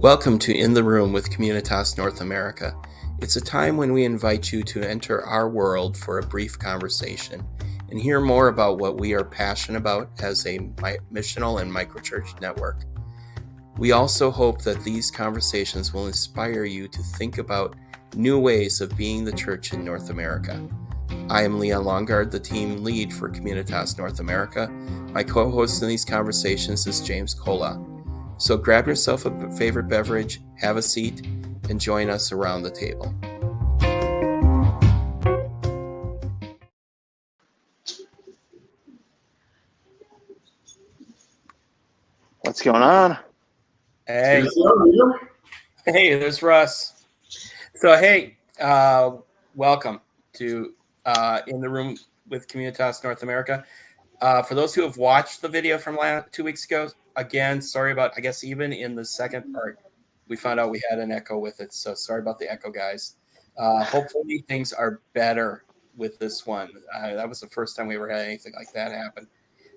Welcome to In the Room with Communitas North America. It's a time when we invite you to enter our world for a brief conversation and hear more about what we are passionate about as a missional and microchurch network. We also hope that these conversations will inspire you to think about new ways of being the church in North America. I am Leon Longard, the team lead for Communitas North America. My co-host in these conversations is James Kola. So grab yourself a favorite beverage, have a seat, and join us around the table. What's going on? Hey, there's Russ. So, welcome to In the Room with Communitas North America. For those who have watched the video from 2 weeks ago, again, sorry about, I guess even in the second part, we found out we had an echo with it. So sorry about the echo, guys. Hopefully things are better with this one. That was the first time we ever had anything like that happen.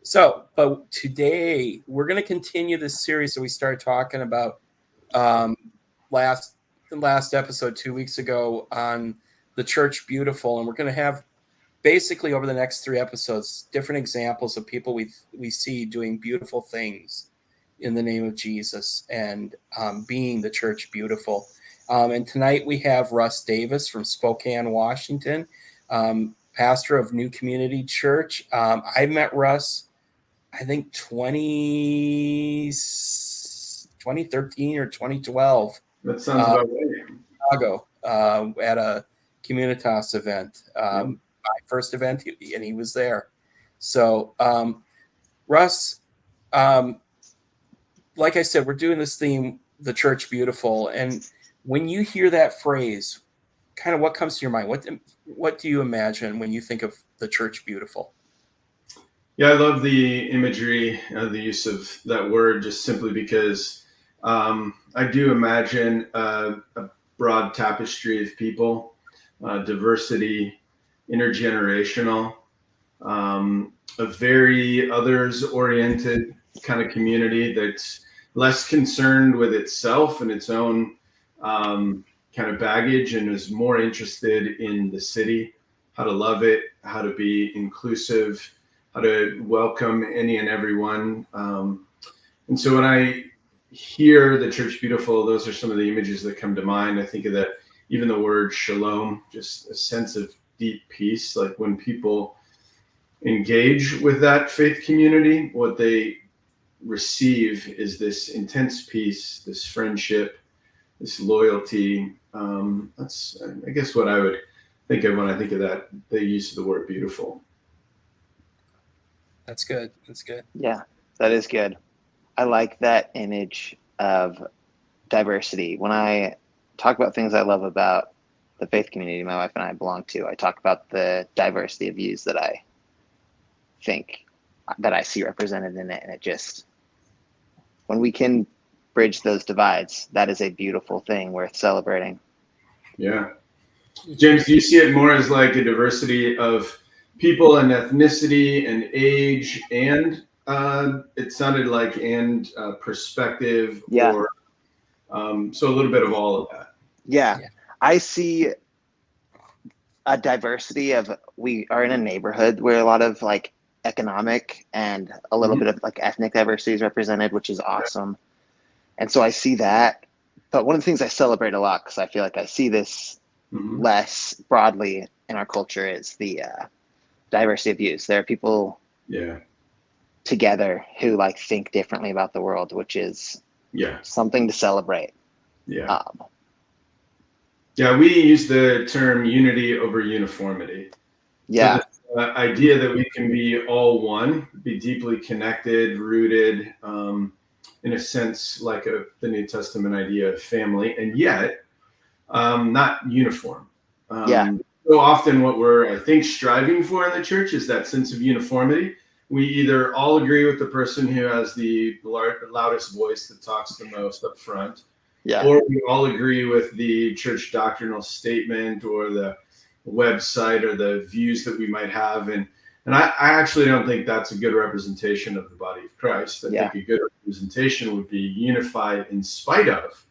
So, but today we're going to continue this series that we started talking about last episode 2 weeks ago on the Church Beautiful. And we're going to have basically over the next 3 episodes, different examples of people we see doing beautiful things in the name of Jesus and being the church beautiful. And tonight we have Russ Davis from Spokane, Washington, pastor of New Community Church. I met Russ, I think 2013 or 2012. That sounds about right. Chicago at a Communitas event. My first event, and he was there. So, Russ, like I said, we're doing this theme, the church beautiful. And when you hear that phrase, kind of what comes to your mind? What do you imagine when you think of the church beautiful? Yeah, I love the imagery, the use of that word, just simply because I do imagine a broad tapestry of people, diversity, intergenerational, a very others-oriented kind of community that's less concerned with itself and its own kind of baggage and is more interested in the city, how to love it, how to be inclusive, how to welcome any and everyone. And so when I hear the church beautiful, those are some of the images that come to mind. I think of that, even the word shalom, just a sense of deep peace. Like when people engage with that faith community, what they receive is this intense peace, this friendship, this loyalty. That's, I guess, what I would think of when I think of that, the use of the word beautiful. That's good. That's good. Yeah, that is good. I like that image of diversity. When I talk about things I love about the faith community my wife and I belong to, I talk about the diversity of views that I think that I see represented in it. And it just, when we can bridge those divides, that is a beautiful thing worth celebrating. Yeah. James, do you see it more as like a diversity of people and ethnicity and age and it sounded like perspective? Yeah. Or so a little bit of all of that. Yeah. I see a diversity of, we are in a neighborhood where a lot of like economic and a little bit of like ethnic diversity is represented, which is awesome. And so I see that. But one of the things I celebrate a lot, because I feel like I see this less broadly in our culture, is the diversity of views. There are people together who like think differently about the world, which is something to celebrate. Yeah. We use the term unity over uniformity. Yeah. So the idea that we can be all one, be deeply connected, rooted, in a sense, like the New Testament idea of family, and yet not uniform. So often what we're, I think, striving for in the church is that sense of uniformity. We either all agree with the person who has the loudest voice that talks the most up front, or we all agree with the church doctrinal statement or the website or the views that we might have. And I actually don't think that's a good representation of the body of Christ. I think a good representation would be unified in spite of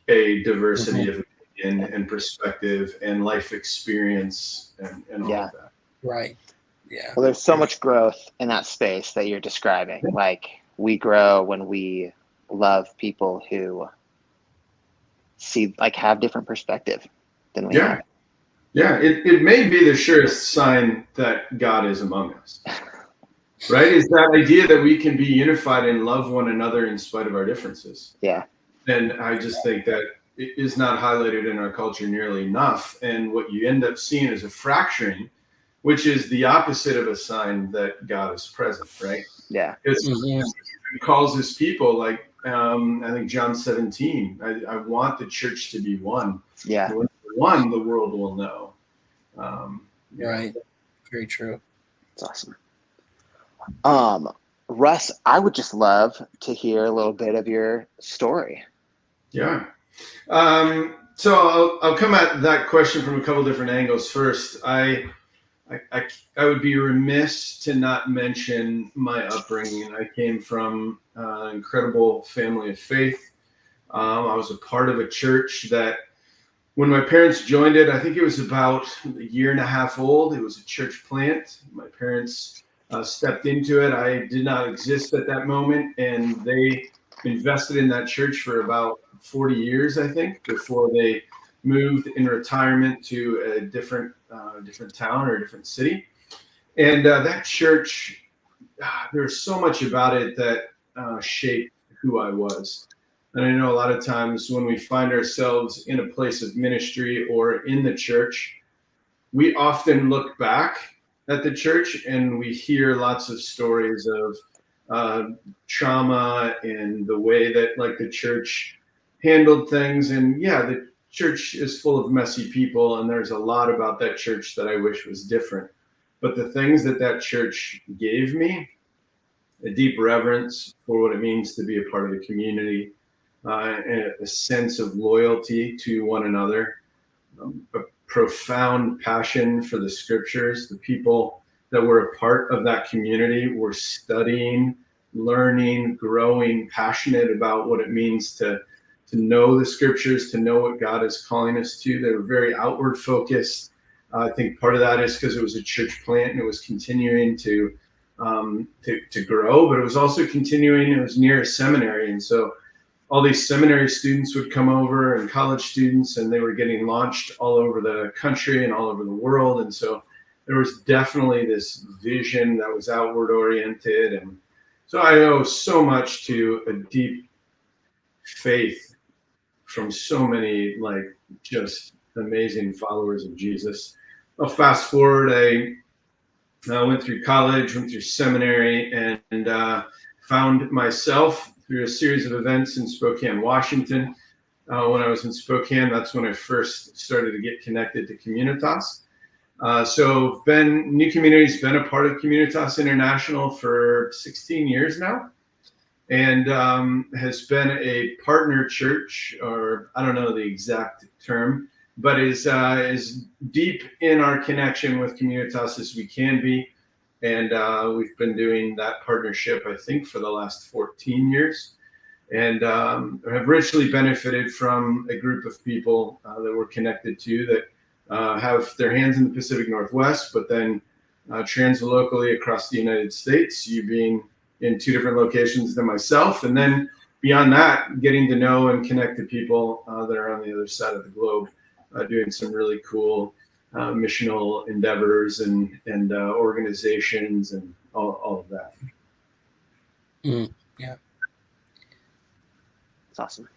a diversity of opinion and perspective and life experience and all of that. Right. Yeah. Well, there's so much growth in that space that you're describing. Like, we grow when we love people who see, like, have different perspective than we have. Yeah, it may be the surest sign that God is among us. Right? Is that idea that we can be unified and love one another in spite of our differences. Yeah. And I just think that it is not highlighted in our culture nearly enough. And what you end up seeing is a fracturing, which is the opposite of a sign that God is present, right? Yeah. Because he calls his people, like, I think John 17, I want the church to be one. Yeah. When we're one, the world will know. Right. Very true. That's awesome. Russ, I would just love to hear a little bit of your story. Yeah. So I'll come at that question from a couple different angles. First, I would be remiss to not mention my upbringing. I came from an incredible family of faith. I was a part of a church that, when my parents joined it, I think it was about a year and a half old. It was a church plant. My parents stepped into it. I did not exist at that moment, and they invested in that church for about 40 years, I think, before they moved in retirement to a different town or a different city. And that church, there's so much about it that shaped who I was. And I know a lot of times when we find ourselves in a place of ministry or in the church, we often look back at the church and we hear lots of stories of trauma and the way that, like, the church handled things. And yeah, the church is full of messy people, and there's a lot about that church that I wish was different. But the things that church gave me, a deep reverence for what it means to be a part of the community, and a sense of loyalty to one another, a profound passion for the scriptures. The people that were a part of that community were studying, learning, growing, passionate about what it means to know the scriptures, to know what God is calling us to. They were very outward focused. I think part of that is because it was a church plant and it was continuing to grow, but it was also continuing. It was near a seminary, and so all these seminary students would come over, and college students, and they were getting launched all over the country and all over the world. And so there was definitely this vision that was outward oriented. And so I owe so much to a deep faith from so many, like, just amazing followers of Jesus. I'll fast forward. I went through college, went through seminary, and found myself through a series of events in Spokane, Washington. When I was in Spokane, that's when I first started to get connected to Communitas. So New Community's been a part of Communitas International for 16 years now, and has been a partner church, or I don't know the exact term, but is deep in our connection with Communitas as we can be. And we've been doing that partnership, I think, for the last 14 years, and have richly benefited from a group of people that we're connected to that have their hands in the Pacific Northwest, but then translocally across the United States, you being in 2 different locations than myself. And then beyond that, getting to know and connect to people that are on the other side of the globe, doing some really cool missional endeavors and organizations and all of that. Yeah. That's awesome.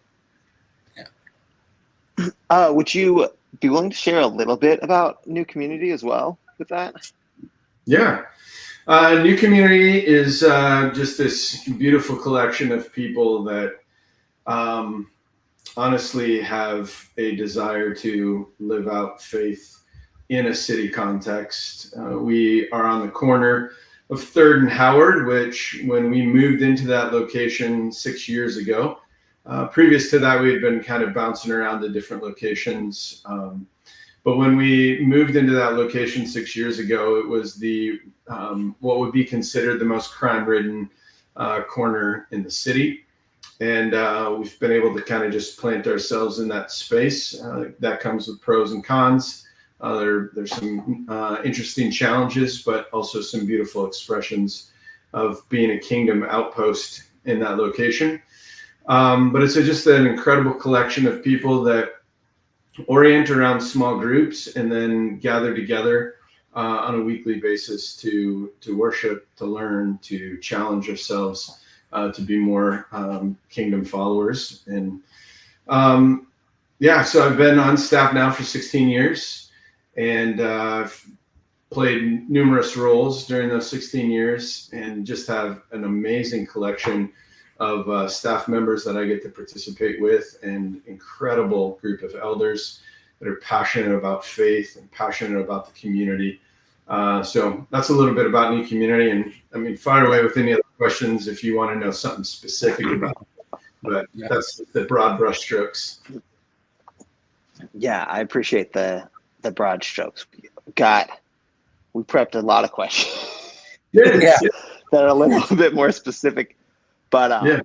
Yeah. Would you be willing to share a little bit about New Community as well with that? Yeah. New Community is just this beautiful collection of people that honestly have a desire to live out faith in a city context. We are on the corner of 3rd and Howard, which, when we moved into that location 6 years ago, previous to that, we had been kind of bouncing around to different locations. But when we moved into that location 6 years ago, it was the what would be considered the most crime-ridden corner in the city. And we've been able to kind of just plant ourselves in that space. That comes with pros and cons. There's some interesting challenges, but also some beautiful expressions of being a kingdom outpost in that location. But it's just an incredible collection of people that orient around small groups and then gather together on a weekly basis to worship, to learn, to challenge ourselves, to be more kingdom followers. And so I've been on staff now for 16 years, and I've played numerous roles during those 16 years, and just have an amazing collection of staff members that I get to participate with, and incredible group of elders that are passionate about faith and passionate about the community. So that's a little bit about New Community. And I mean, fire away with any other questions if you want to know something specific about it. But that's the broad brush strokes. Yeah, I appreciate the broad strokes. We prepped a lot of questions that are a little bit more specific. But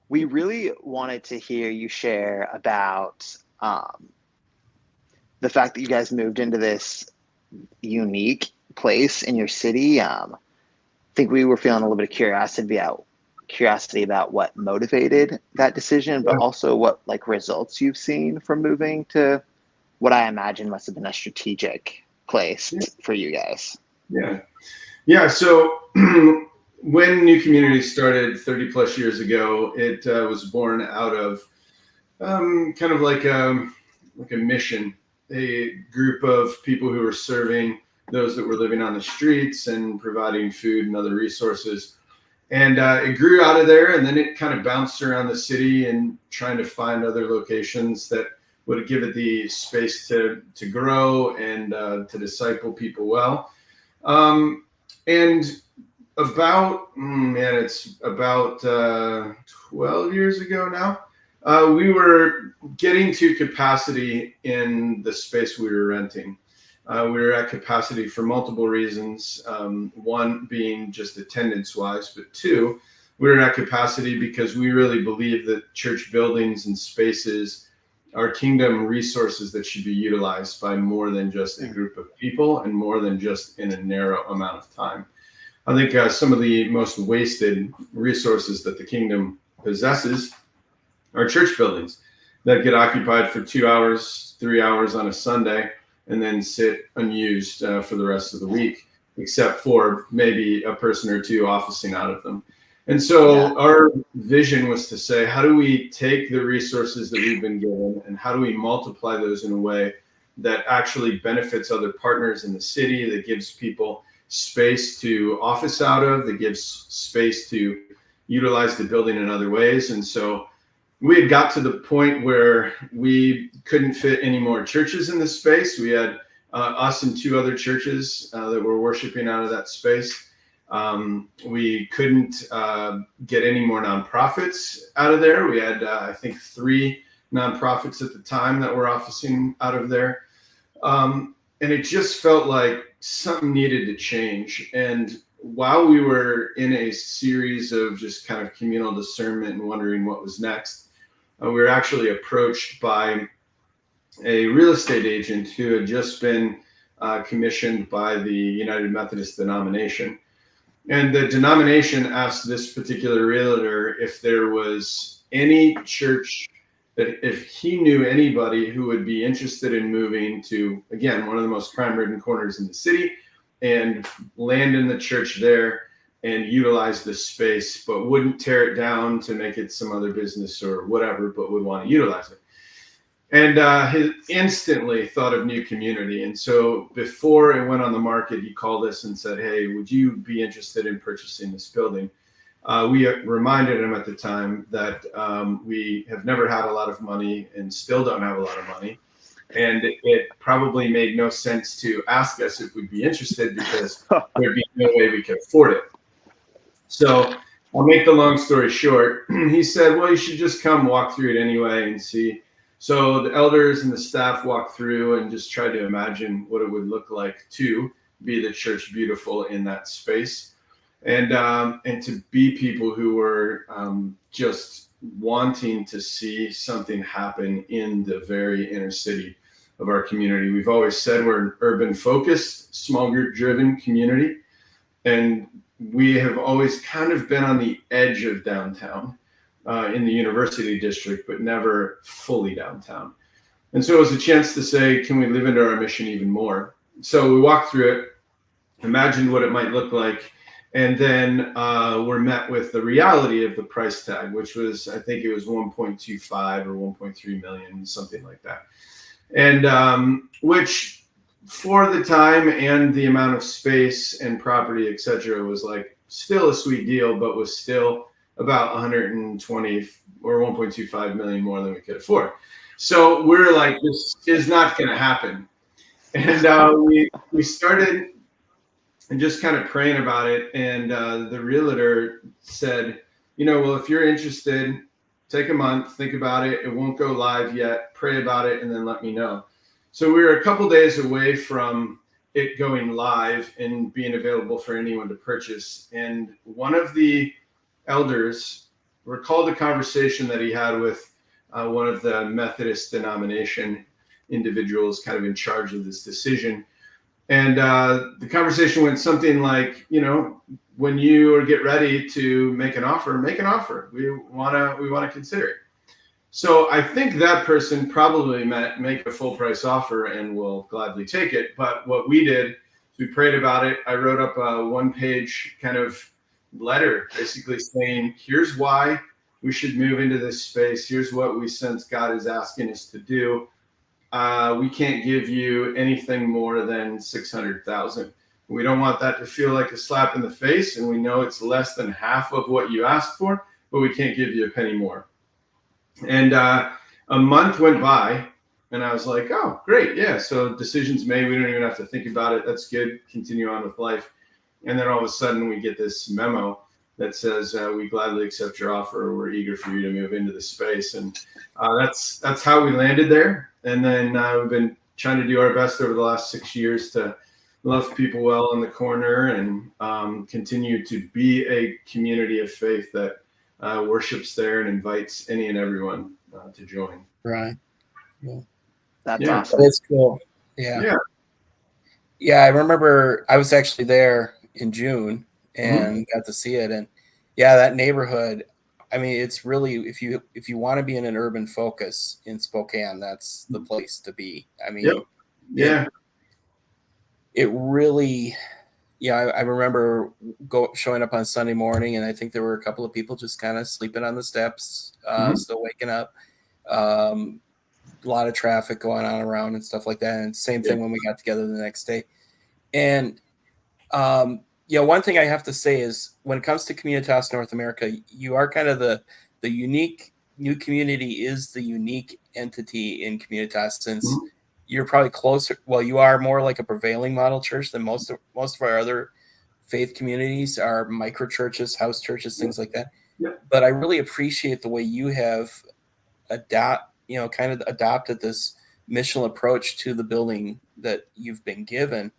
we really wanted to hear you share about the fact that you guys moved into this unique place in your city. I think we were feeling a little bit of curiosity about what motivated that decision, but also what like results you've seen from moving to what I imagine must have been a strategic place for you guys. Yeah. So when New Community started 30 plus years ago, it was born out of kind of like a mission, a group of people who were serving those that were living on the streets and providing food and other resources. And it grew out of there, and then it kind of bounced around the city and trying to find other locations that would give it the space to grow and to disciple people well. And it's about 12 years ago now, we were getting to capacity in the space we were renting. We were at capacity for multiple reasons. One being just attendance wise, but two, we were at capacity because we really believe that church buildings and spaces are kingdom resources that should be utilized by more than just a group of people and more than just in a narrow amount of time. I think some of the most wasted resources that the kingdom possesses are church buildings that get occupied for 2 hours, 3 hours on a Sunday, and then sit unused for the rest of the week, except for maybe a person or two officing out of them. And so our vision was to say, how do we take the resources that we've been given and how do we multiply those in a way that actually benefits other partners in the city, that gives people space to office out of, that gives space to utilize the building in other ways. And so we had got to the point where we couldn't fit any more churches in the space. We had us and two other churches that were worshiping out of that space. We couldn't get any more nonprofits out of there. We had, I think, 3 nonprofits at the time that were officing out of there. And it just felt like something needed to change. And while we were in a series of just kind of communal discernment and wondering what was next, we were actually approached by a real estate agent who had just been commissioned by the United Methodist denomination. And the denomination asked this particular realtor if there was any church that if he knew anybody who would be interested in moving to, again, one of the most crime-ridden corners in the city and land in the church there and utilize the space, but wouldn't tear it down to make it some other business or whatever, but would want to utilize it. And he instantly thought of New Community. And so before it went on the market, he called us and said, hey, would you be interested in purchasing this building? We reminded him at the time that we have never had a lot of money and still don't have a lot of money. And it probably made no sense to ask us if we'd be interested because there'd be no way we could afford it. So I'll make the long story short. He said, well, you should just come walk through it anyway and see. So the elders and the staff walked through and just tried to imagine what it would look like to be the church beautiful in that space. and to be people who were just wanting to see something happen in the very inner city of our community. We've always said we're an urban focused, small group driven community. And we have always kind of been on the edge of downtown in the university district, but never fully downtown. And so it was a chance to say, can we live into our mission even more? So we walked through it, imagined what it might look like, and then we're met with the reality of the price tag, which was, I think it was 1.25 or 1.3 million, something like that. And which for the time and the amount of space and property, et cetera, was like still a sweet deal, but was still about 120 or 1.25 million more than we could afford. So we're like, this is not going to happen. And we started and just kind of praying about it. And the realtor said, well, if you're interested, take a month, think about it. It won't go live yet. Pray about it, and then let me know. So we were a couple days away from it going live and being available for anyone to purchase. And one of the elders recalled a conversation that he had with one of the Methodist denomination individuals kind of in charge of this decision. And the conversation went something like, when you get ready to make an offer, make an offer. We want to consider it. So I think that person probably meant make a full price offer and will gladly take it. But what we did, we prayed about it. I wrote up a 1-page kind of letter, basically saying, here's why we should move into this space. Here's what we sense God is asking us to do. We can't give you anything more than 600,000. We don't want that to feel like a slap in the face. And we know it's less than half of what you asked for, but we can't give you a penny more. And a month went by, and I was like, oh, great. Yeah. So decisions made. We don't even have to think about it. That's good. Continue on with life. And then all of a sudden we get this memo that says, we gladly accept your offer. We're eager for you to move into the space. And that's how we landed there. And then we've been trying to do our best over the last 6 years to love people well in the corner and continue to be a community of faith that worships there and invites any and everyone to join. Right. Well, That's awesome. That's cool. Yeah. I remember I was actually there in June and got to see it. And that neighborhood, I mean, it's really, if you want to be in an urban focus in Spokane, that's the place to be. I mean, it really, I remember showing up on Sunday morning, and I think there were a couple of people just kind of sleeping on the steps, still waking up. A lot of traffic going on around and stuff like that. And same thing when we got together the next day. And one thing I have to say is when it comes to Communitas North America, you are kind of the unique new community is the unique entity in Communitas, since you're probably closer. Well, you are more like a prevailing model church than most of our other faith communities are micro churches, house churches, things like that. But I really appreciate the way you have adopted this missional approach to the building that you've been given.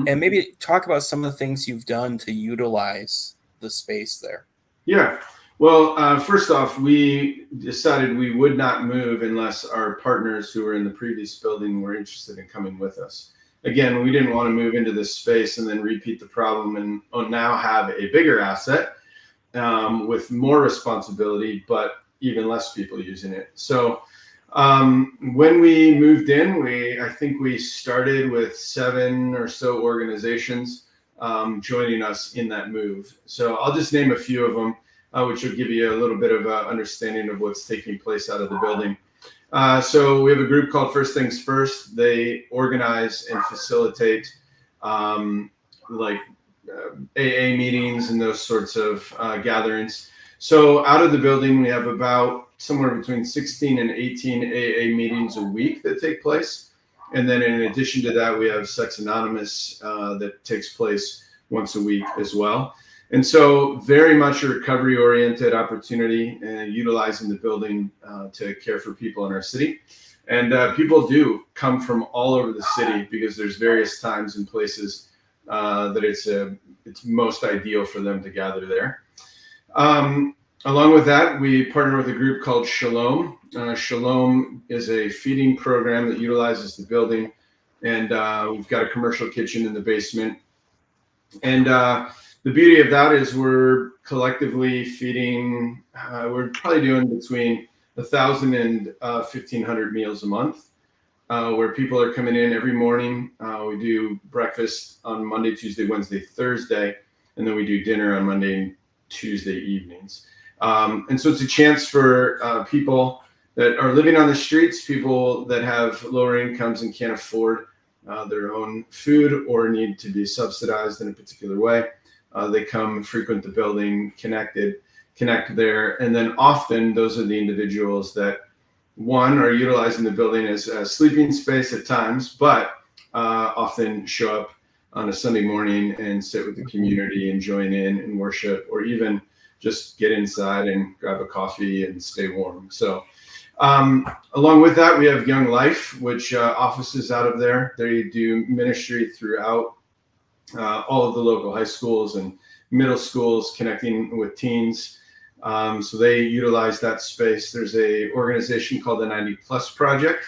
And maybe talk about some of the things you've done to utilize the space there. Yeah. Well, first off, we decided we would not move unless our partners who were in the previous building were interested in coming with us. Again, we didn't want to move into this space and then repeat the problem and now have a bigger asset with more responsibility, but even less people using it. So when we moved in, I think we started with 7 or so organizations joining us in that move. So I'll just name a few of them, which will give you a little bit of an understanding of what's taking place out of the building. So we have a group called First Things First. They organize and facilitate AA meetings and those sorts of gatherings. So out of the building, we have about somewhere between 16 and 18 AA meetings a week that take place. And then in addition to that, we have Sex Anonymous that takes place once a week as well. And so very much a recovery-oriented opportunity and utilizing the building to care for people in our city. And people do come from all over the city because there's various times and places that it's most ideal for them to gather there. Along with that, we partner with a group called Shalom. Shalom is a feeding program that utilizes the building, and we've got a commercial kitchen in the basement. And the beauty of that is we're collectively feeding, we're probably doing between 1,000 and 1,500 meals a month, where people are coming in every morning. We do breakfast on Monday, Tuesday, Wednesday, Thursday, and then we do dinner on Monday and Tuesday evenings. And so it's a chance for people that are living on the streets, people that have lower incomes and can't afford their own food or need to be subsidized in a particular way. They come, frequent the building, connect there. And then often those are the individuals that, one, are utilizing the building as a sleeping space at times, but often show up on a Sunday morning and sit with the community and join in and worship, or even just get inside and grab a coffee and stay warm. So along with that, we have Young Life, which offices out of there. They do ministry throughout all of the local high schools and middle schools, connecting with teens. So they utilize that space. There's a organization called the 90 Plus Project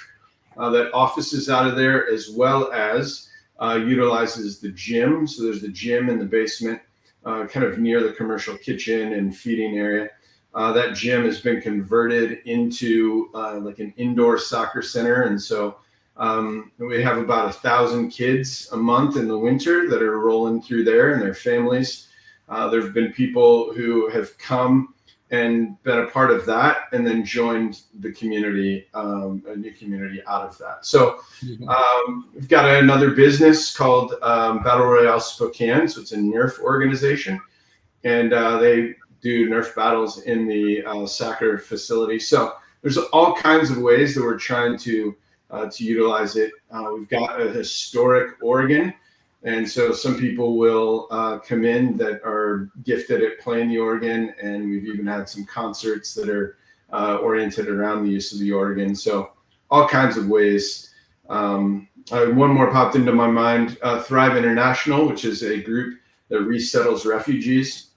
that offices out of there, as well as utilizes the gym. So there's the gym in the basement, kind of near the commercial kitchen and feeding area. That gym has been converted into like an indoor soccer center. And so we have about 1,000 kids a month in the winter that are rolling through there and their families. There have been people who have come and been a part of that and then joined the community, a new community out of that. So we've got another business called Battle Royale Spokane. So it's a Nerf organization, and they do Nerf battles in the soccer facility. So there's all kinds of ways that we're trying to utilize it. We've got a historic organ. And so some people will come in that are gifted at playing the organ, and we've even had some concerts that are oriented around the use of the organ. So all kinds of ways. One more popped into my mind, Thrive International, which is a group that resettles refugees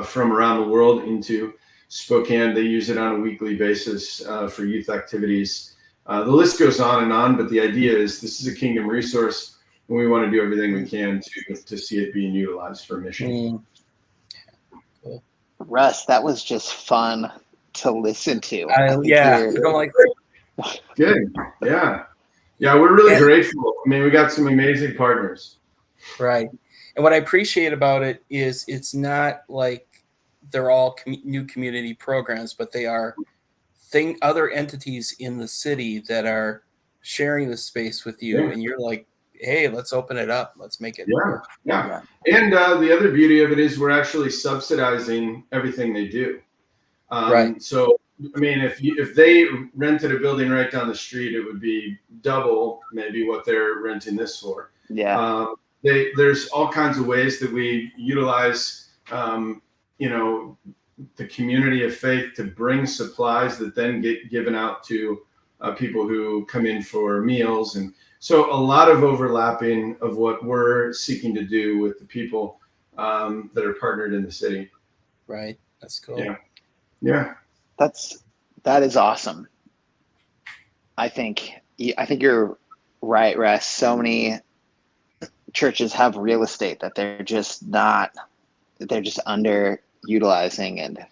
from around the world into Spokane. They use it on a weekly basis for youth activities. The list goes on, but the idea is this is a kingdom resource. And we want to do everything we can to see it being utilized for mission. Cool. Russ, that was just fun to listen to. Yeah, I don't like that. Good. Yeah. Yeah, we're really grateful. I mean, we got some amazing partners. Right. And what I appreciate about it is it's not like they're all new community programs, but they are other entities in the city that are sharing the space with you. Yeah. And you're like, hey, let's open it up. Let's make it work. Yeah. And the other beauty of it is we're actually subsidizing everything they do. Right. So, I mean, if they rented a building right down the street, it would be double maybe what they're renting this for. Yeah. There's all kinds of ways that we utilize, the community of faith to bring supplies that then get given out to people who come in for meals. And so a lot of overlapping of what we're seeking to do with the people that are partnered in the city. Right. That's cool. Yeah. That is awesome. I think you're right, Russ. So many churches have real estate that they're just underutilizing, and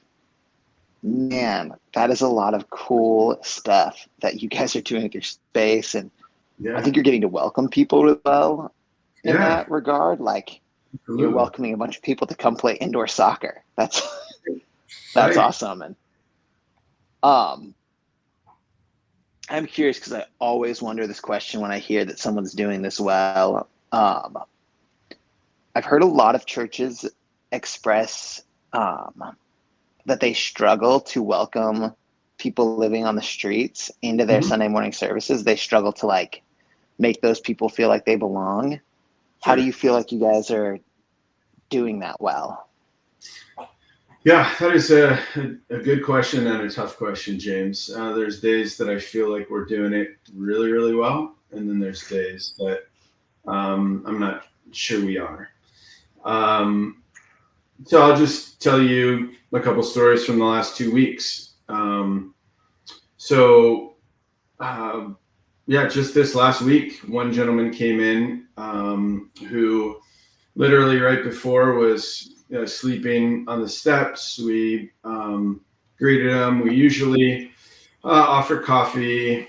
man, that is a lot of cool stuff that you guys are doing with your space. And I think you're getting to welcome people as well in that regard. Like you're welcoming a bunch of people to come play indoor soccer. That's awesome. And I'm curious because I always wonder this question when I hear that someone's doing this well. I've heard a lot of churches express that they struggle to welcome people living on the streets into their Sunday morning services. They struggle to make those people feel like they belong. Sure. How do you feel like you guys are doing that well? Yeah, that is a good question and a tough question, James. There's days that I feel like we're doing it really, really well. And then there's days that I'm not sure we are. So I'll just tell you a couple stories from the last 2 weeks. Just this last week, one gentleman came in who literally right before was sleeping on the steps. We greeted him. We usually offer coffee, a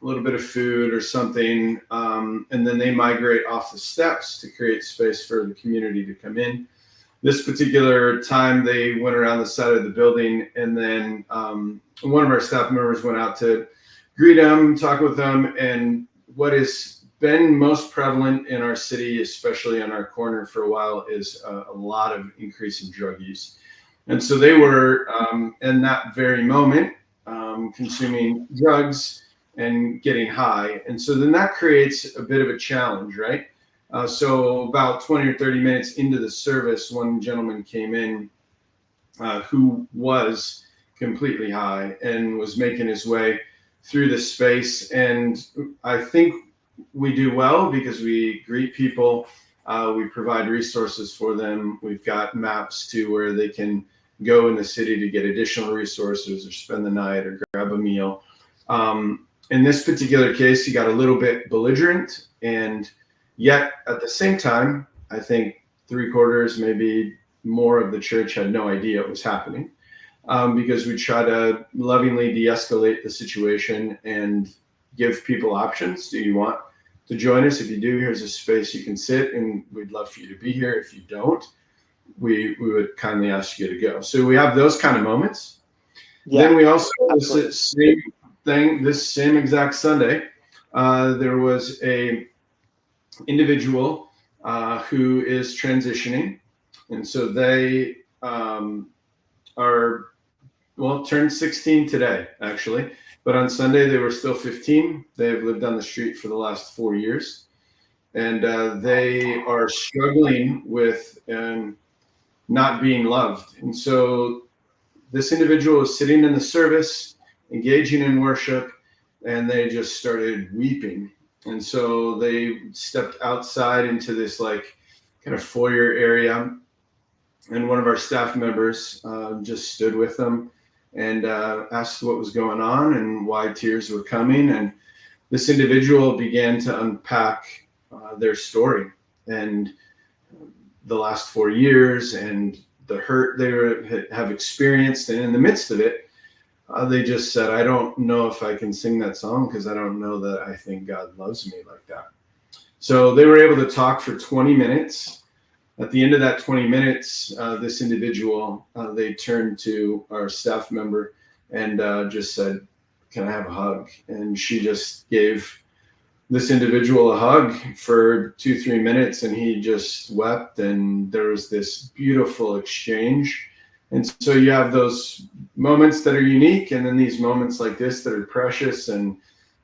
little bit of food or something, and then they migrate off the steps to create space for the community to come in. This particular time, they went around the side of the building, and then one of our staff members went out to greet them, talk with them, and what has been most prevalent in our city, especially on our corner for a while, is a lot of increase in drug use. And so they were, in that very moment, consuming drugs and getting high. And so then that creates a bit of a challenge, right? So about 20 or 30 minutes into the service, one gentleman came in who was completely high and was making his way through the space. And I think we do well because we greet people, we provide resources for them. We've got maps to where they can go in the city to get additional resources or spend the night or grab a meal. In this particular case, he got a little bit belligerent, and yet at the same time, I think 3/4, maybe more of the church had no idea it was happening, because we try to lovingly de-escalate the situation and give people options. Do you want to join us? If you do, here's a space you can sit, and we'd love for you to be here. If you don't, we would kindly ask you to go. So we have those kind of moments. Yeah, then we also, this same exact Sunday, there was a individual who is transitioning, and so they turned 16 today, actually, but on Sunday they were still 15. They have lived on the street for the last 4 years, and they are struggling with not being loved. And so this individual was sitting in the service, engaging in worship, and they just started weeping. And so they stepped outside into this like kind of foyer area, and one of our staff members just stood with them and asked what was going on and why tears were coming. And this individual began to unpack their story and the last 4 years and the hurt they have experienced. And in the midst of it, they just said, I don't know if I can sing that song because I don't know that I think God loves me like that. So they were able to talk for 20 minutes. At the end of that 20 minutes, this individual, they turned to our staff member and just said, can I have a hug? And she just gave this individual a hug for 2-3 minutes, and he just wept, and there was this beautiful exchange. And so you have those moments that are unique, and then these moments like this that are precious, and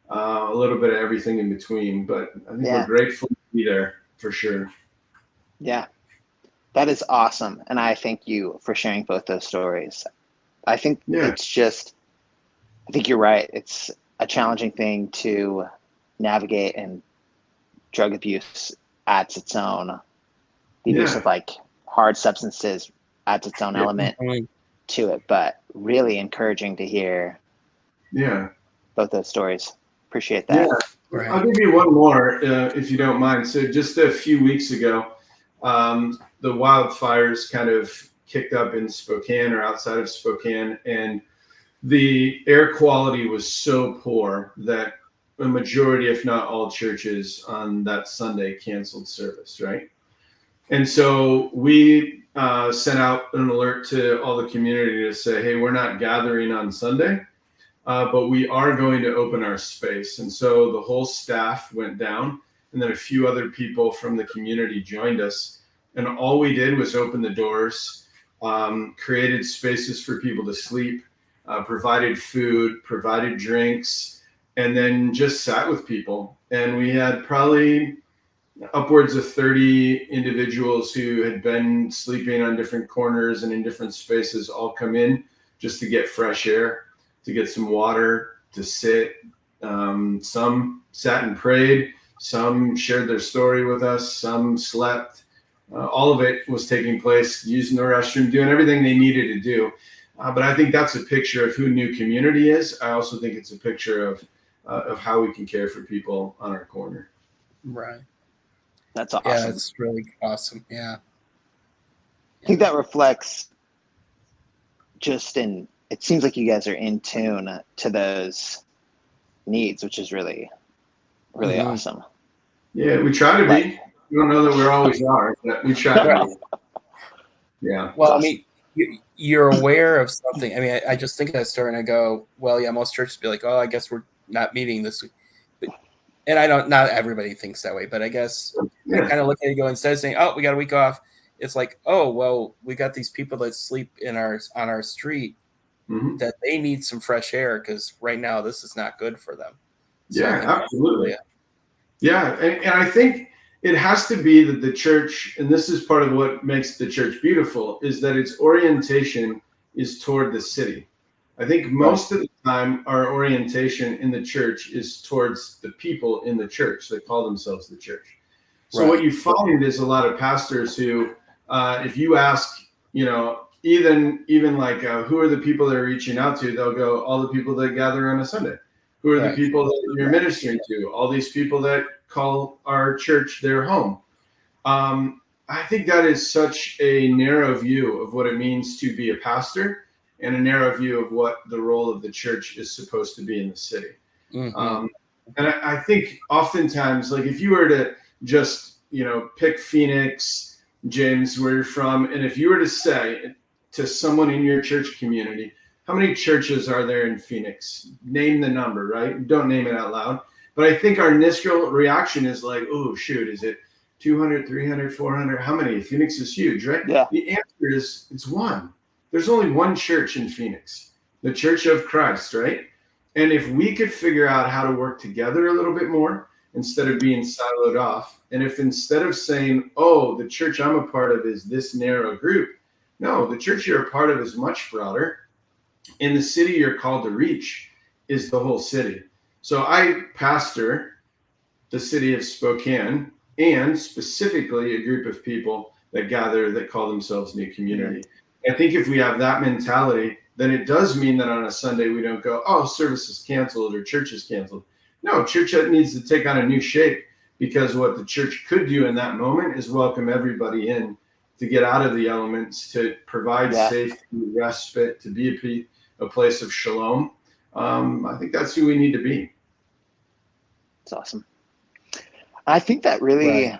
a little bit of everything in between. But I think we're grateful to be there for sure. Yeah, that is awesome. And I thank you for sharing both those stories. I think it's just, I think you're right. It's a challenging thing to navigate, and drug abuse adds its own, the use of like hard substances adds its own element to it, but really encouraging to hear both those stories. Appreciate that. Yeah. Right. I'll give you one more if you don't mind. So just a few weeks ago, the wildfires kind of kicked up in Spokane or outside of Spokane, and the air quality was so poor that a majority, if not all, churches on that Sunday canceled service, right? And so we sent out an alert to all the community to say, hey, we're not gathering on Sunday, but we are going to open our space. And so the whole staff went down, and then a few other people from the community joined us. And all we did was open the doors, created spaces for people to sleep, provided food, provided drinks, and then just sat with people. And we had probably upwards of 30 individuals who had been sleeping on different corners and in different spaces all come in just to get fresh air, to get some water, to sit. Some sat and prayed. Some shared their story with us. Some slept. All of it was taking place, using the restroom, doing everything they needed to do. But I think that's a picture of who New Community is. I also think it's a picture of how we can care for people on our corner. Right. That's awesome. Yeah, it's really awesome. Yeah. I think that reflects it seems like you guys are in tune to those needs, which is really, really awesome. Yeah, we try to be. We don't know that we always are, but we try to be. Yeah. Well, I mean, you're aware of something. I mean, I just think of that story and I go, well, yeah, most churches be like, oh, I guess we're not meeting this week. And not everybody thinks that way, but I guess I kind of look at it and go, instead of saying, oh, we got a week off, it's like, oh, well, we got these people that sleep on our street that they need some fresh air because right now this is not good for them. So absolutely. Yeah. And I think it has to be that the church, and this is part of what makes the church beautiful, is that its orientation is toward the city. I think most of the time our orientation in the church is towards the people in the church that call themselves the church. So what you find is a lot of pastors who, if you ask, even like who are the people they're reaching out to, they'll go, all the people that gather on a Sunday. Who are the people that you're ministering to? All these people that call our church their home. I think that is such a narrow view of what it means to be a pastor and a narrow view of what the role of the church is supposed to be in the city. And I think oftentimes, like if you were to just, pick Phoenix, James, where you're from, and if you were to say to someone in your church community, how many churches are there in Phoenix? Name the number, right? Don't name it out loud. But I think our initial reaction is like, oh, shoot, is it 200, 300, 400? How many? Phoenix is huge, right? Yeah. The answer is it's one. There's only one church in Phoenix, the Church of Christ, right? And if we could figure out how to work together a little bit more instead of being siloed off, and if instead of saying, oh, the church I'm a part of is this narrow group, no, the church you're a part of is much broader. And the city you're called to reach is the whole city. So I pastor the city of Spokane and specifically a group of people that gather that call themselves New Community. I think if we have that mentality, then it does mean that on a Sunday we don't go, oh, service is canceled or church is canceled. No, church needs to take on a new shape, because what the church could do in that moment is welcome everybody in to get out of the elements, to provide safety, respite, to be a place of shalom. I think that's who we need to be. That's awesome. I think that really,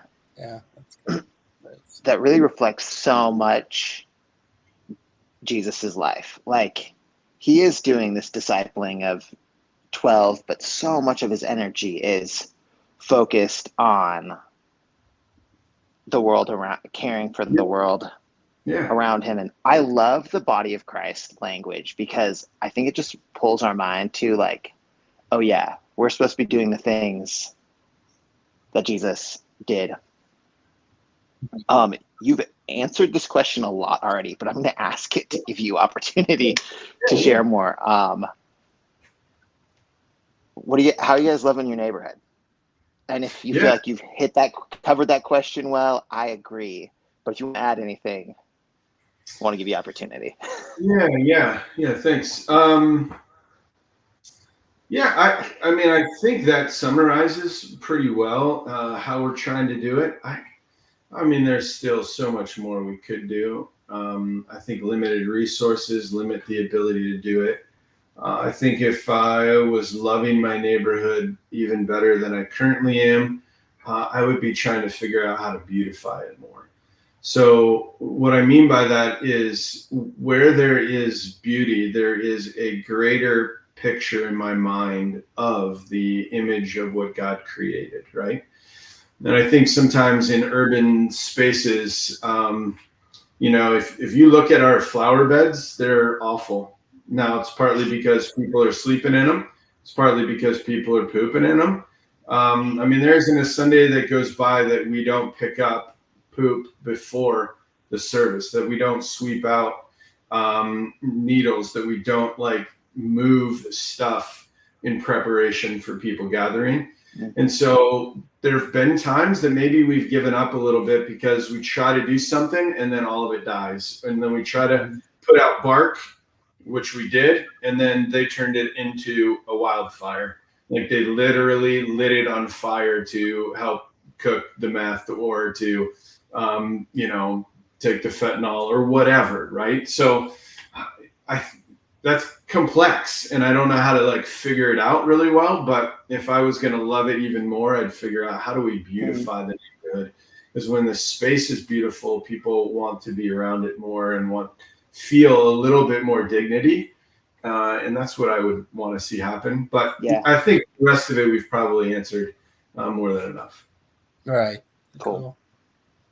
that really reflects so much Jesus's life. Like, he is doing this discipling of 12, but so much of his energy is focused on the world around, caring for the world around him. And I love the body of Christ language, because I think it just pulls our mind to like, oh yeah, we're supposed to be doing the things that Jesus did. You've answered this question a lot already, but I'm going to ask it to give you opportunity to share more. How are you guys loving your neighborhood? And if you feel like you've covered that question well, I agree. But if you want to add anything, I want to give you opportunity. Yeah. Thanks. I mean, I think that summarizes pretty well how we're trying to do it. I mean, there's still so much more we could do. I think limited resources limit the ability to do it. I think if I was loving my neighborhood even better than I currently am, I would be trying to figure out how to beautify it more. So what I mean by that is, where there is beauty, there is a greater picture in my mind of the image of what God created, right? And I think sometimes in urban spaces, if you look at our flower beds, they're awful. Now, it's partly because people are sleeping in them. It's partly because people are pooping in them. I mean, there isn't a Sunday that goes by that we don't pick up poop before the service, that we don't sweep out needles, that we don't move stuff in preparation for people gathering. And so there have been times that maybe we've given up a little bit because we try to do something and then all of it dies. And then we try to put out bark, which we did, and then they turned it into a wildfire. Like they literally lit it on fire to help cook the meth or to, take the fentanyl or whatever, right? So that's complex, and I don't know how to like figure it out really well. But if I was going to love it even more, I'd figure out how do we beautify the neighborhood? Because when the space is beautiful, people want to be around it more and feel a little bit more dignity. And that's what I would want to see happen. But I think the rest of it we've probably answered more than enough. All right. Cool.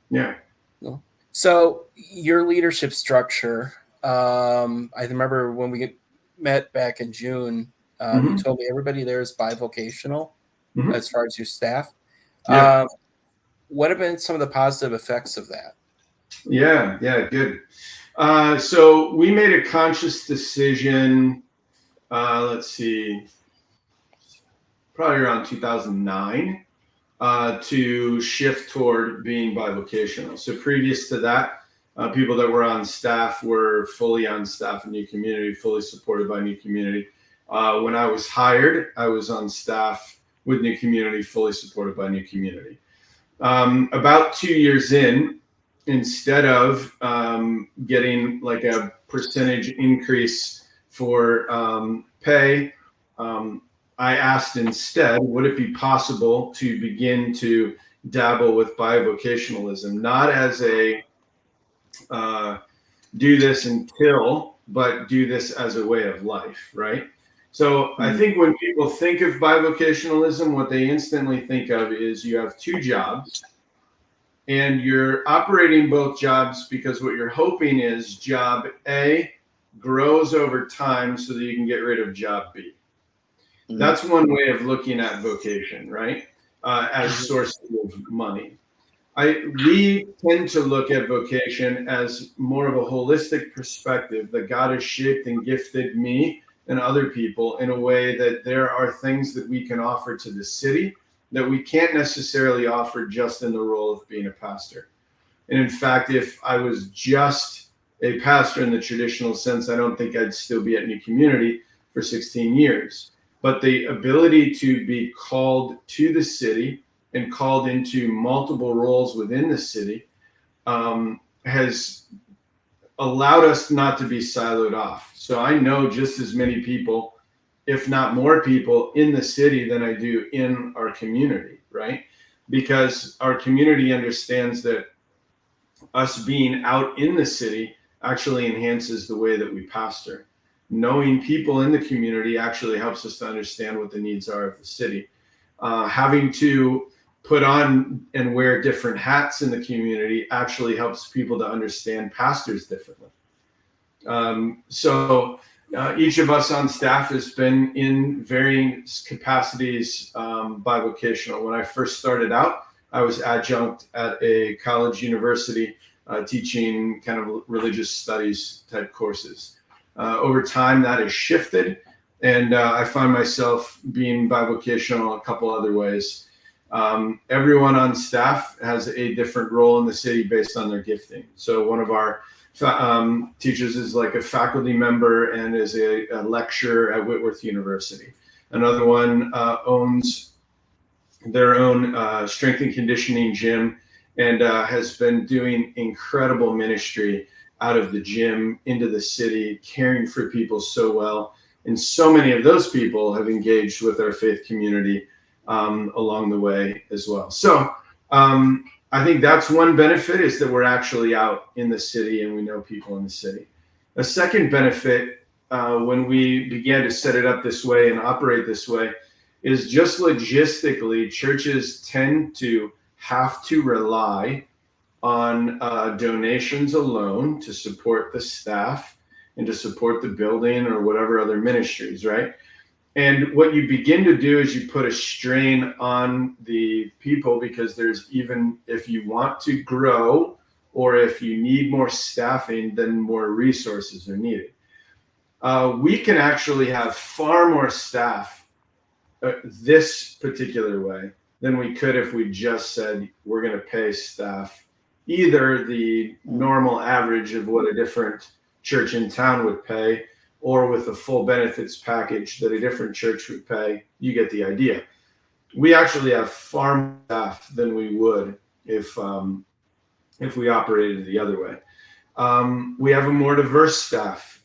Yeah. Cool. So your leadership structure, I remember when we met back in June, you told me everybody there is bivocational as far as your staff. Yeah. What have been some of the positive effects of that? Yeah, good. So we made a conscious decision, let's see, probably around 2009, to shift toward being bivocational. So previous to that, people that were on staff were fully on staff in New Community, fully supported by New Community. When I was hired, I was on staff with New Community, fully supported by New Community. About 2 years in, instead of getting like a percentage increase for pay, I asked instead, would it be possible to begin to dabble with bivocationalism, not as a do this until, but do this as a way of life, right? So I think when people think of bivocationalism, what they instantly think of is you have two jobs and you're operating both jobs because what you're hoping is job A grows over time so that you can get rid of job B. That's one way of looking at vocation, right? As source of money. We tend to look at vocation as more of a holistic perspective that God has shaped and gifted me and other people in a way that there are things that we can offer to the city that we can't necessarily offer just in the role of being a pastor. And in fact, if I was just a pastor in the traditional sense, I don't think I'd still be at New Community for 16 years. But the ability to be called to the city and called into multiple roles within the city has allowed us not to be siloed off. So I know just as many people, if not more people, in the city than I do in our community, right? Because our community understands that us being out in the city actually enhances the way that we pastor. Knowing people in the community actually helps us to understand what the needs are of the city. Having to put on and wear different hats in the community actually helps people to understand pastors differently. So each of us on staff has been in varying capacities bivocational. When I first started out, I was adjunct at a college university teaching kind of religious studies type courses. Over time, that has shifted, and I find myself being bivocational a couple other ways. Everyone on staff has a different role in the city based on their gifting. So one of our teachers is like a faculty member and is a lecturer at Whitworth University. Another one owns their own strength and conditioning gym and has been doing incredible ministry out of the gym into the city, caring for people so well. And so many of those people have engaged with our faith community along the way as well. So I think that's one benefit, is that we're actually out in the city and we know people in the city. A second benefit when we began to set it up this way and operate this way is just logistically, churches tend to have to rely on donations alone to support the staff and to support the building or whatever other ministries, right? And what you begin to do is you put a strain on the people, because there's, even if you want to grow or if you need more staffing, then more resources are needed. We can actually have far more staff this particular way than we could if we just said we're going to pay staff either the normal average of what a different church in town would pay, or with a full benefits package that a different church would pay. You get the idea. We actually have far more staff than we would if we operated the other way. We have a more diverse staff,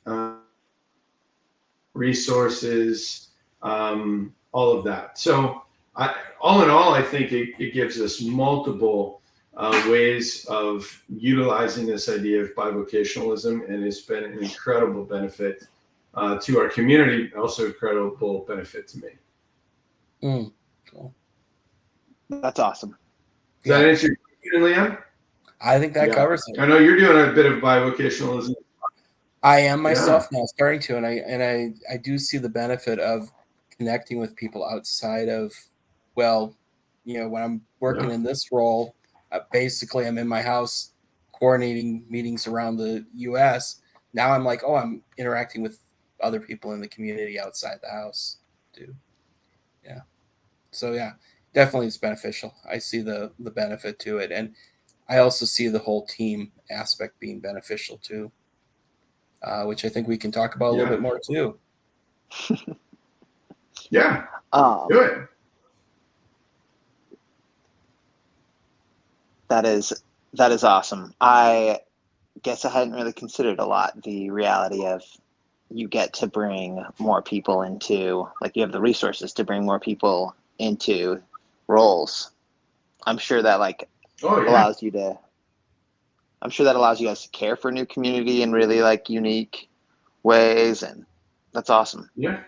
resources, all of that. So all in all, I think it gives us multiple ways of utilizing this idea of bivocationalism, and it's been an incredible benefit to our community, also incredible benefit to me. Cool. That's awesome. Does that answer your question, Leon? I think that covers it. I know you're doing a bit of bivocationalism. I am myself now starting to, and I do see the benefit of connecting with people outside of, well, when I'm working in this role, basically I'm in my house coordinating meetings around the U.S. Now I'm like, I'm interacting with other people in the community outside the house too. Yeah. So yeah, definitely it's beneficial. I see the benefit to it. And I also see the whole team aspect being beneficial too, which I think we can talk about a little bit more too. Yeah. Do it. That is awesome. I guess I hadn't really considered a lot the reality of you get to bring more people into, like, you have the resources to bring more people into roles. I'm sure that allows you guys to care for a new community in really unique ways, and that's awesome. Yeah.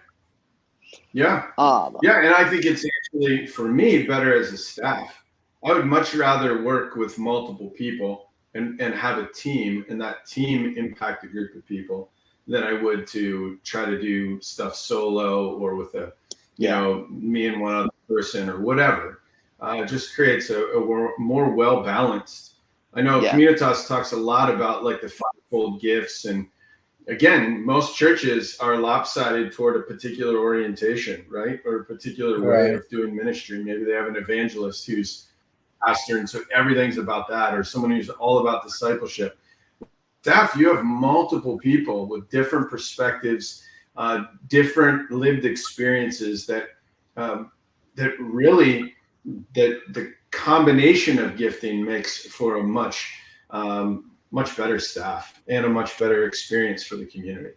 And I think it's actually, for me, better as a staff. I would much rather work with multiple people and have a team, and that team impact a group of people, than I would to try to do stuff solo or with me and one other person or whatever. It just creates a more well-balanced. I know Communitas talks a lot about the fivefold gifts, and again, most churches are lopsided toward a particular orientation, right? Or a particular way of doing ministry. Maybe they have an evangelist who's pastor, and so everything's about that, or someone who's all about discipleship. Staff, you have multiple people with different perspectives, different lived experiences that really the combination of gifting makes for a much better staff and a much better experience for the community.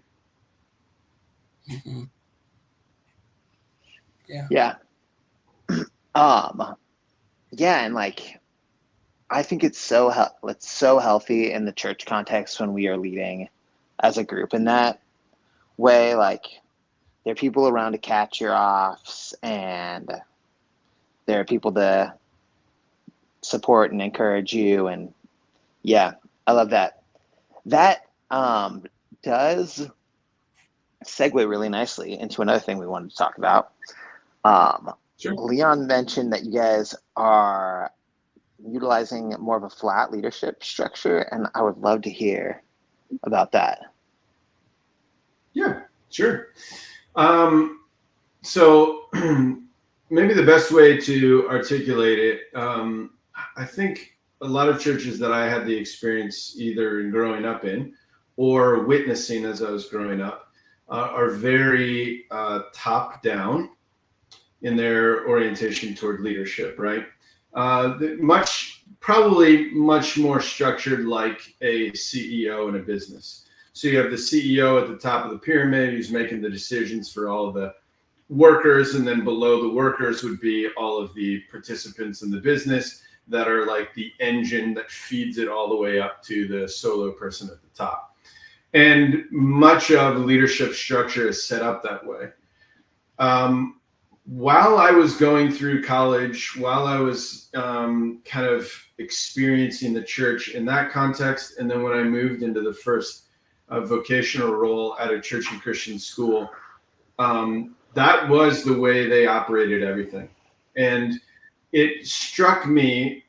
Mm-hmm. And I think it's so healthy in the church context when we are leading as a group in that way. There are people around to catch your offs, and there are people to support and encourage you. And I love that. That does segue really nicely into another thing we wanted to talk about. Sure. Leon mentioned that you guys are utilizing more of a flat leadership structure, and I would love to hear about that. Yeah, sure. So maybe the best way to articulate it, I think a lot of churches that I had the experience either in growing up in or witnessing as I was growing up are very top-down in their orientation toward leadership, right? Probably much more structured like a CEO in a business. So you have the CEO at the top of the pyramid who's making the decisions for all of the workers, and then below the workers would be all of the participants in the business that are like the engine that feeds it all the way up to the solo person at the top. And much of leadership structure is set up that way. While I was going through college, while I was kind of experiencing the church in that context, and then when I moved into the first vocational role at a church and Christian school, that was the way they operated everything. And it struck me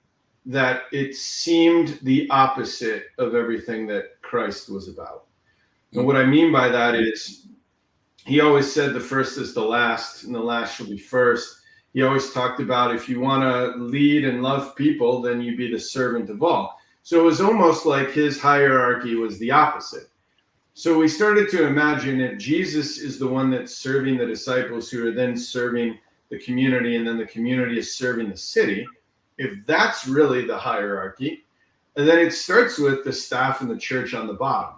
that it seemed the opposite of everything that Christ was about. And what I mean by that is he always said the first is the last and the last shall be first. He always talked about if you want to lead and love people, then you be the servant of all. So it was almost like his hierarchy was the opposite. So we started to imagine if Jesus is the one that's serving the disciples who are then serving the community, and then the community is serving the city, if that's really the hierarchy, and then it starts with the staff and the church on the bottom.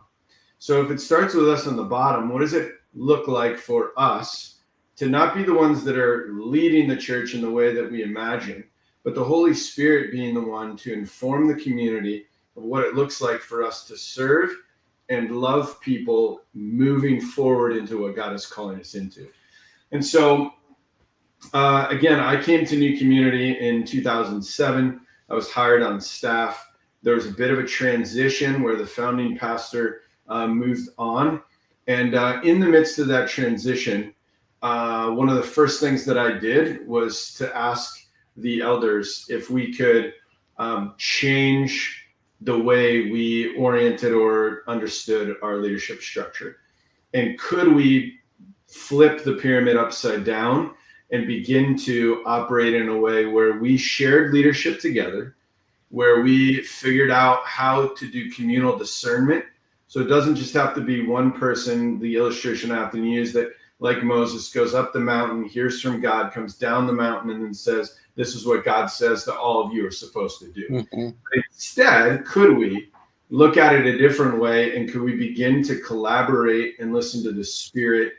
So if it starts with us on the bottom, what does it look like for us to not be the ones that are leading the church in the way that we imagine, but the Holy Spirit being the one to inform the community of what it looks like for us to serve and love people moving forward into what God is calling us into. And so, again, I came to New Community in 2007. I was hired on staff. There was a bit of a transition where the founding pastor moved on. And in the midst of that transition, one of the first things that I did was to ask the elders if we could change the way we oriented or understood our leadership structure. And could we flip the pyramid upside down and begin to operate in a way where we shared leadership together, where we figured out how to do communal discernment. So it doesn't just have to be one person. The illustration I often use that, like Moses, goes up the mountain, hears from God, comes down the mountain, and then says, this is what God says that all of you are supposed to do. Mm-hmm. Instead, could we look at it a different way, and could we begin to collaborate and listen to the Spirit?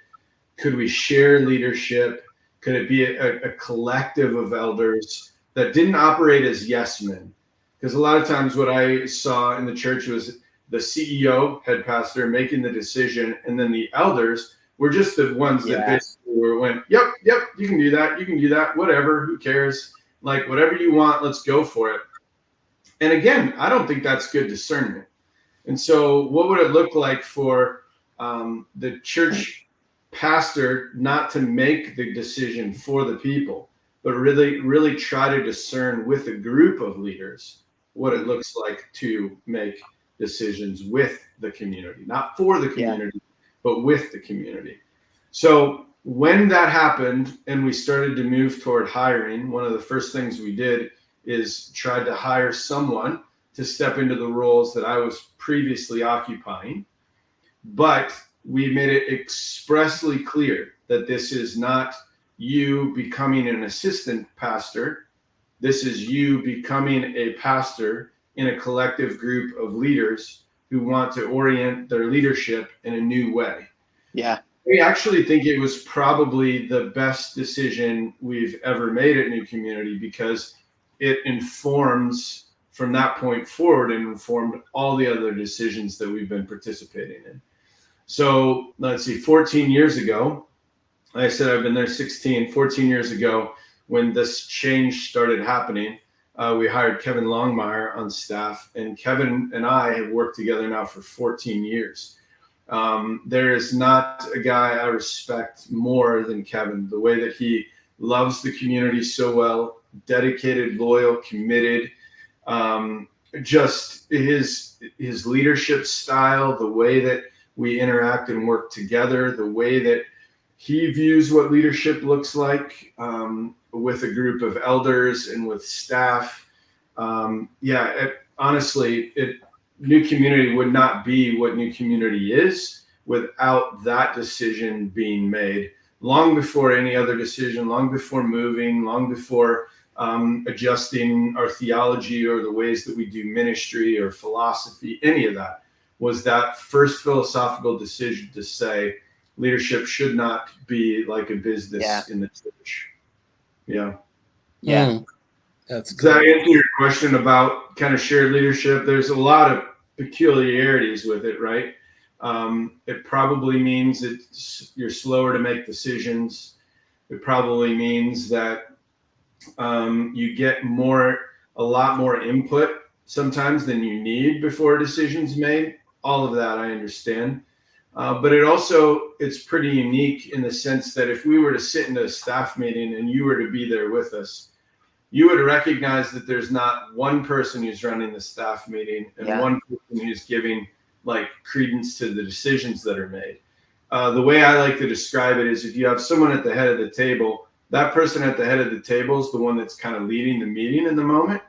Could we share leadership? Could it be a collective of elders that didn't operate as yes men? Because a lot of times what I saw in the church was the CEO, head pastor, making the decision, and then the elders were just the ones that basically went, yep, you can do that, whatever, who cares? Like, whatever you want, let's go for it. And again, I don't think that's good discernment. And so what would it look like for the church pastor not to make the decision for the people, but really try to discern with a group of leaders what it looks like to make decisions with the community, not for the community, but with the community. So when that happened and we started to move toward hiring, one of the first things we did is tried to hire someone to step into the roles that I was previously occupying. But we made it expressly clear that this is not you becoming an assistant pastor. This is you becoming a pastor in a collective group of leaders who want to orient their leadership in a new way. Yeah. We actually think it was probably the best decision we've ever made at New Community, because it informs from that point forward and informed all the other decisions that we've been participating in. So let's see, 14 years ago, like I said, I've been there 14 years ago, when this change started happening, we hired Kevin Longmire on staff, and Kevin and I have worked together now for 14 years. There is not a guy I respect more than Kevin. The way that he loves the community so well, dedicated, loyal, committed, just his leadership style, the way that we interact and work together, the way that he views what leadership looks like with a group of elders and with staff. Honestly, New Community would not be what New Community is without that decision being made long before any other decision, long before moving, long before adjusting our theology or the ways that we do ministry or philosophy, any of that. Was that first philosophical decision to say leadership should not be like a business in the church. Yeah. That's Does that answer your question about kind of shared leadership? There's a lot of peculiarities with it, right? It probably means you're slower to make decisions. It probably means that you get a lot more input sometimes than you need before a decision's made. All of that I understand. But it's pretty unique in the sense that if we were to sit in a staff meeting and you were to be there with us, you would recognize that there's not one person who's running the staff meeting and one person who's giving like credence to the decisions that are made. The way I like to describe it is if you have someone at the head of the table, that person at the head of the table is the one that's kind of leading the meeting in the moment.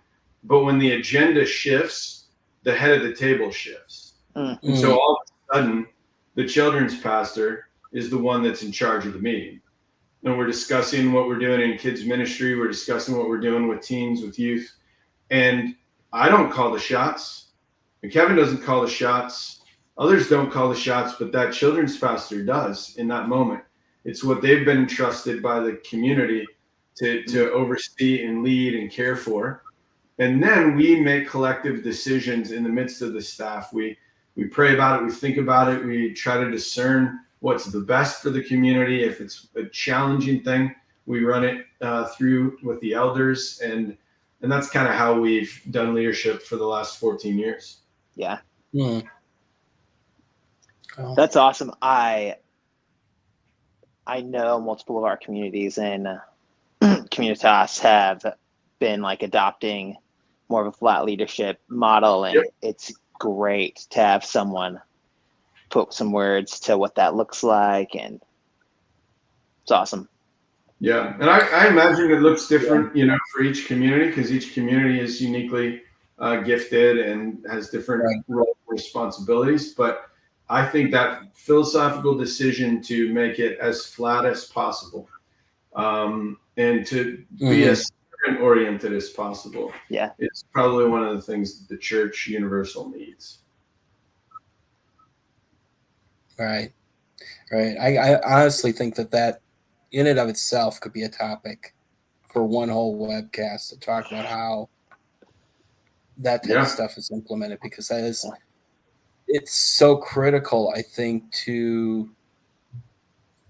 But when the agenda shifts, the head of the table shifts. And so all of a sudden, the children's pastor is the one that's in charge of the meeting. And we're discussing what we're doing in kids ministry. We're discussing what we're doing with teens, with youth. And I don't call the shots. And Kevin doesn't call the shots. Others don't call the shots, but that children's pastor does in that moment. It's what they've been entrusted by the community to oversee and lead and care for. And then we make collective decisions in the midst of the staff. We pray about it. We think about it. We try to discern what's the best for the community. If it's a challenging thing, we run it through with the elders. And that's kind of how we've done leadership for the last 14 years. Yeah. Mm. Oh. That's awesome. I know multiple of our communities and Communitas have been like adopting more of a flat leadership model, and it's great to have someone put some words to what that looks like, and it's awesome. Yeah, and I imagine it looks different, for each community, because each community is uniquely gifted and has different roles and responsibilities. But I think that philosophical decision to make it as flat as possible, and to be as oriented as possible, it's probably one of the things that the church universal needs. Right. I honestly think that in and of itself could be a topic for one whole webcast to talk about how that type of stuff is implemented, because it's so critical, I think, to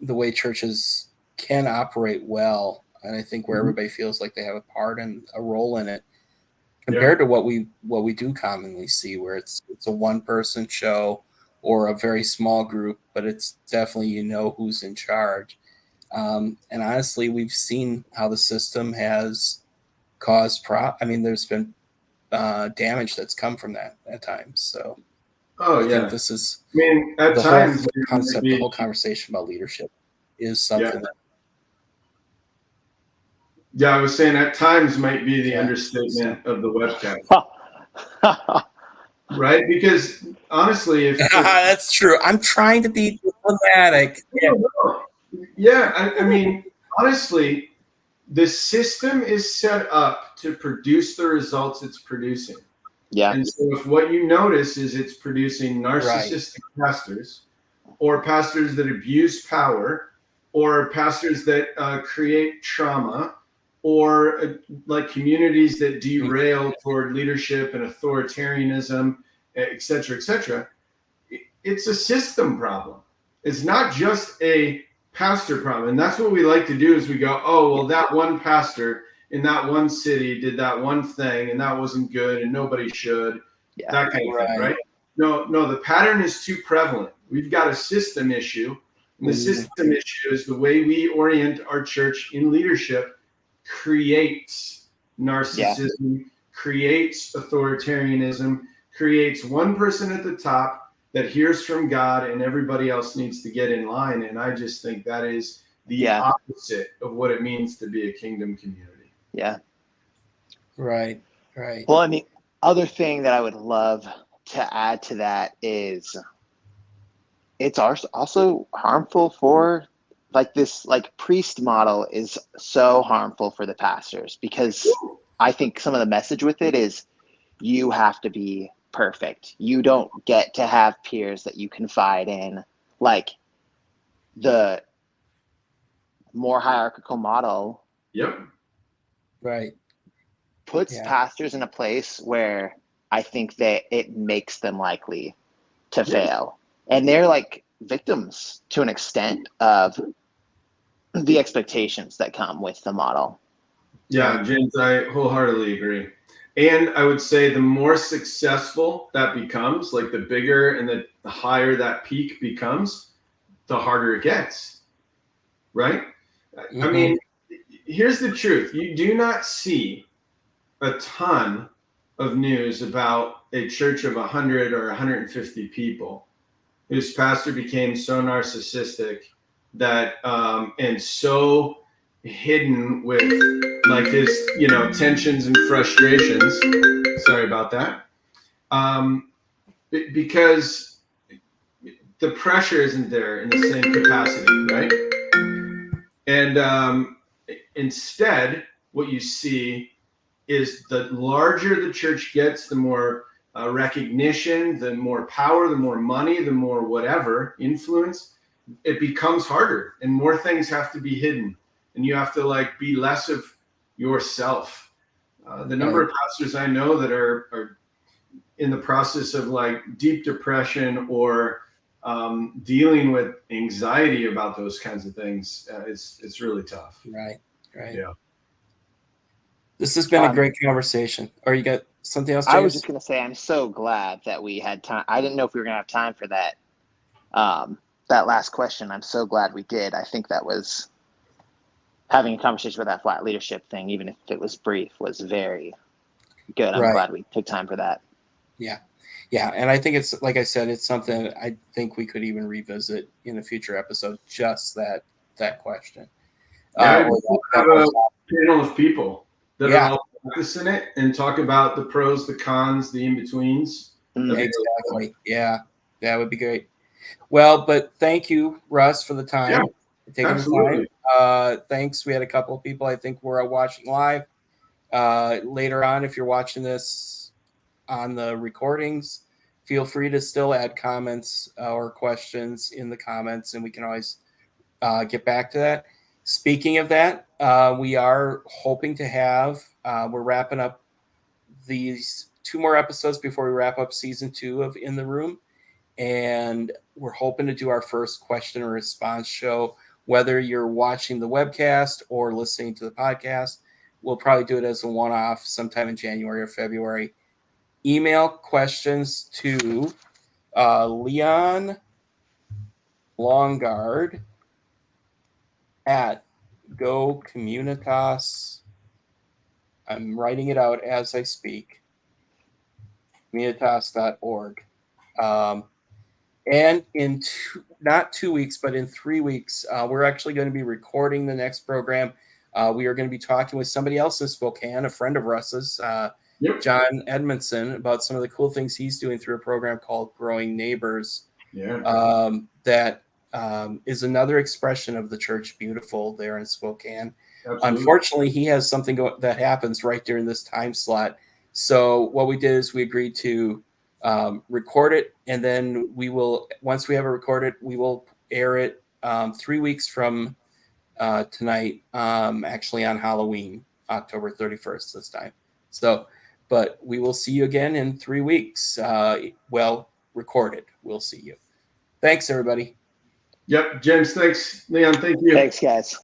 the way churches can operate well. And I think where everybody feels like they have a part and a role in it, compared to what we do commonly see, where it's a one-person show or a very small group, but it's definitely who's in charge. And honestly, we've seen how the system has caused there's been damage that's come from that at times. So I think this is at times the whole conversation about leadership is something that. Yeah, I was saying at times might be the understatement of the webcast. Right? Because honestly, if that's true. I'm trying to be diplomatic. I mean, honestly, the system is set up to produce the results it's producing. Yeah. And so if what you notice is it's producing narcissistic pastors, or pastors that abuse power, or pastors that create trauma, or like communities that derail toward leadership and authoritarianism, et cetera, it's a system problem. It's not just a pastor problem. And that's what we like to do is we go, oh, well, that one pastor in that one city did that one thing and that wasn't good and nobody should, that kind of thing, right? No, the pattern is too prevalent. We've got a system issue. And the system issue is the way we orient our church in leadership creates narcissism, creates authoritarianism, creates one person at the top that hears from God and everybody else needs to get in line. And I just think that is the opposite of what it means to be a kingdom community. Yeah. Right. Well, I mean, other thing that I would love to add to that is it's also harmful for this priest model is so harmful for the pastors, because I think some of the message with it is you have to be perfect. You don't get to have peers that you confide in. Like the more hierarchical model puts pastors in a place where I think that it makes them likely to fail. And they're like victims to an extent of the expectations that come with the model. Yeah, James, I wholeheartedly agree. And I would say the more successful that becomes, like the bigger and the higher that peak becomes, the harder it gets, right? I mean, here's the truth. You do not see a ton of news about a church of 100 or 150 people whose pastor became so narcissistic that and so hidden with like his tensions and frustrations. Sorry about that. Because the pressure isn't there in the same capacity, right? And instead, what you see is the larger the church gets, the more recognition, the more power, the more money, the more whatever influence, it becomes harder and more things have to be hidden. And you have to like be less of yourself. The number of pastors I know that are in the process of like deep depression or dealing with anxiety about those kinds of things, it's really tough. Right. Yeah. This has been a great conversation. Or you got something else, James? I was just going to say, I'm so glad that we had time. I didn't know if we were going to have time for that. That last question. I'm so glad we did. I think that was having a conversation with that flat leadership thing, even if it was brief, was very good. I'm glad we took time for that. Yeah. And I think it's, like I said, it's something I think we could even revisit in a future episode, just that question. Yeah, have a panel of people that are all practicing it and talk about the pros, the cons, the in-betweens. Exactly. Yeah, that would be great. Well, but thank you, Russ, for the time. Taking the time. Thanks. We had a couple of people I think were watching live. Later on, if you're watching this on the recordings, feel free to still add comments or questions in the comments, and we can always get back to that. Speaking of that, we are hoping to have, we're wrapping up these 2 more episodes before we wrap up season 2 of In the Room. And we're hoping to do our first question and response show, whether you're watching the webcast or listening to the podcast. We'll probably do it as a one-off sometime in January or February. Email questions to Leon Longard at Go Communitas. I'm writing it out as I speak. Communitas.org. And in not 2 weeks, but in 3 weeks, we're actually going to be recording the next program. We are going to be talking with somebody else in Spokane, a friend of Russ's, John Edmondson, about some of the cool things he's doing through a program called Growing Neighbors. That is another expression of the church beautiful there in Spokane. Absolutely. Unfortunately, he has something that happens right during this time slot. So what we did is we agreed to record it, and then we will, once we have it recorded, we will air it 3 weeks from tonight, actually on Halloween, October 31st this time. So, but we will see you again in 3 weeks. Well, recorded. We'll see you. Thanks, everybody. Yep. James, thanks. Leon, thank you. Thanks, guys.